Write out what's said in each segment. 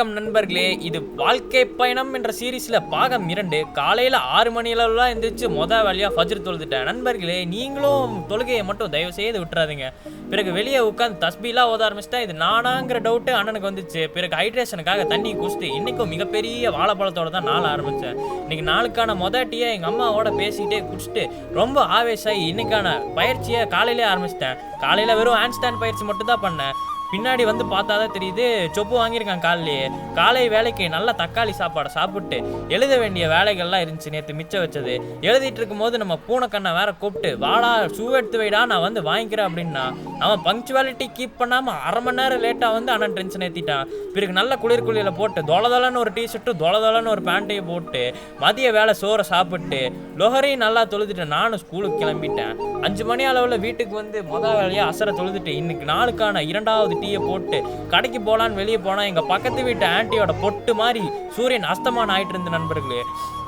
வணக்கம் நண்பர்களே. இது வாழ்க்கை பயணம் என்ற சீரீஸ்ல பாகம் 2. காலையில 6 மணி அளவுலாம் எந்திரிச்சு வேலையா ஃபஜ்ர் தொழுதுட்டேன். நண்பர்களே, நீங்களும் தொழுகையை மட்டும் தயவு செய்து விட்டுறாதீங்க. பிறகு வெளியே உட்காந்து தஸ்பீலாம் ஓத ஆரம்பிச்சிட்டா இது நானாங்கிற டவுட்டு அண்ணனுக்கு வந்துச்சு. பிறகு ஹைட்ரேஷனுக்காக தண்ணி குடிச்சிட்டு இன்னைக்கும் மிகப்பெரிய வாழைப்பழத்தோட தான் நாள் ஆரம்பித்தேன். இன்னைக்கு நாளுக்கான டீயை எங்கள் அம்மாவோட பேசிக்கிட்டே குடிச்சிட்டு ரொம்ப ஆவேசாகி இன்னைக்கான பயிற்சியை காலையிலே ஆரம்பிச்சிட்டேன். காலையில் வெறும் ஹேண்ட் ஸ்டாண்ட் பயிற்சி மட்டும் தான் பண்ணேன். பின்னாடி வந்து பார்த்தா தான் தெரியுது சொப்பு வாங்கியிருக்கான் காலையிலேயே. காலை வேலைக்கு நல்ல தக்காளி சாப்பாடை சாப்பிட்டு எழுத வேண்டிய வேலைகள்லாம் இருந்துச்சு நேற்று மிச்சம் வச்சது. எழுதிட்டு இருக்கும்போது நம்ம பூனைக்கண்ணை வேற கூப்பிட்டு வாடா ஷூ எடுத்து வைடா நான் வந்து வாங்கிக்கிறேன் அப்படின்னா அவன் பங்க்சுவாலிட்டி கீப் பண்ணாமல் அரை மணி நேரம் லேட்டாக வந்து அண்ணன் டென்ஷன் ஏற்றிட்டான். பிறகு நல்ல குளிர்குளியில் போட்டு தொலைதொலன்னு ஒரு டிஷர்ட்டு தொலைதொலன்னு ஒரு பேண்ட்டையும் போட்டு மதிய வேலை சோறை சாப்பிட்டு லொஹரையும் நல்லா தொழுதுட்டு நானும் ஸ்கூலுக்கு கிளம்பிட்டேன். 5 மணி அளவில் வீட்டுக்கு வந்து வேலையாக அசரை தொழுதுட்டு இன்னைக்கு நாளுக்கான 2வது டீயை போட்டு கடைக்கு போகலான்னு வெளியே போனால் எங்கள் பக்கத்து வீட்டு ஆன்ட்டியோட பொட்டு மாதிரி சூரியன் அஸ்தமானம் ஆகிட்டு இருந்த நண்பர்களே.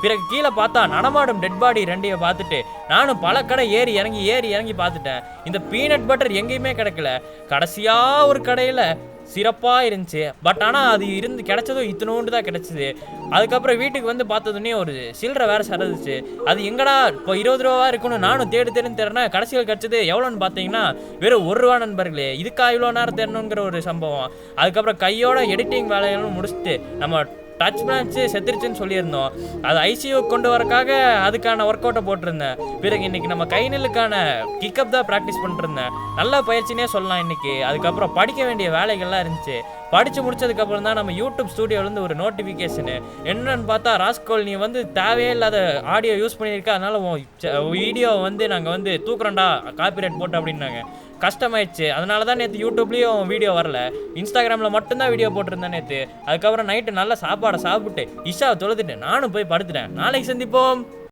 பிறகு கீழே பார்த்தா நடமாடும் டெட் பாடி 2 பார்த்துட்டு நானும் பல கடை ஏறி இறங்கி பார்த்துட்டேன். இந்த பீனட் பட்டர் எங்கேயுமே கிடைக்கல. கடைசியாக ஒரு கடையில் சிறப்பாக இருந்துச்சு. பட் ஆனால் அது கிடைச்சதும் இத்தனோண்டு தான் கிடச்சிது. அதுக்கப்புறம் வீட்டுக்கு வந்து பார்த்ததுன்னே ஒரு சில்லறை வேறு சரதுச்சு. அது எங்கடா இப்போ 20 ரூபா இருக்கணும் நானும் தேடுன்னு தேடுறேன். கடைசியில் கிடச்சது எவ்வளோன்னு பார்த்தீங்கன்னா வெறும் 1 ரூபா நண்பர்களே. இதுக்கா இவ்வளோ நேரம் தேடணுங்கிற ஒரு சம்பவம். அதுக்கப்புறம் கையோட எடிட்டிங் வேலைகளும் முடிச்சுட்டு நம்ம டச் பிரான்ச்சு செத்துருச்சுன்னு சொல்லியிருந்தோம். அது ஐசியூ கொண்டு வரக்காக அதுக்கான ஒர்க் அவுட்டை போட்டிருந்தேன். பிறகு இன்னைக்கு நம்ம கைநெல்லுக்கான கிக்கப் தான் ப்ராக்டிஸ் பண்ணிருந்தேன். நல்ல பயிற்சினே சொல்லலாம் இன்னைக்கு. அதுக்கப்புறம் படிக்க வேண்டிய வேலைகள்லாம் இருந்துச்சு. படித்து முடிச்சதுக்கப்புறம் தான் நம்ம யூடியூப் ஸ்டூடியோலேருந்து ஒரு நோட்டிஃபிகேஷனு என்னன்னு பார்த்தா ராஸ்கோல் நீ வந்து தேவையே இல்லாத ஆடியோ யூஸ் பண்ணியிருக்க, அதனால வீடியோவை வந்து நாங்கள் வந்து தூக்குறோண்டா காப்பிரைட் போட்டு அப்படின்னாங்க. கஷ்டமாயிடுச்சு. அதனால தான் நேற்று யூடியூப்லேயும் வீடியோ வரல. இன்ஸ்டாகிராமில் மட்டும்தான் வீடியோ போட்டிருந்தேன் நேற்று. அதுக்கப்புறம் நைட்டு நல்லா சாப்பாடை சாப்பிட்டு இஷாவை தொழுதுட்டு நானும் போய் படுத்துட்டேன். நாளைக்கு சந்திப்போம்.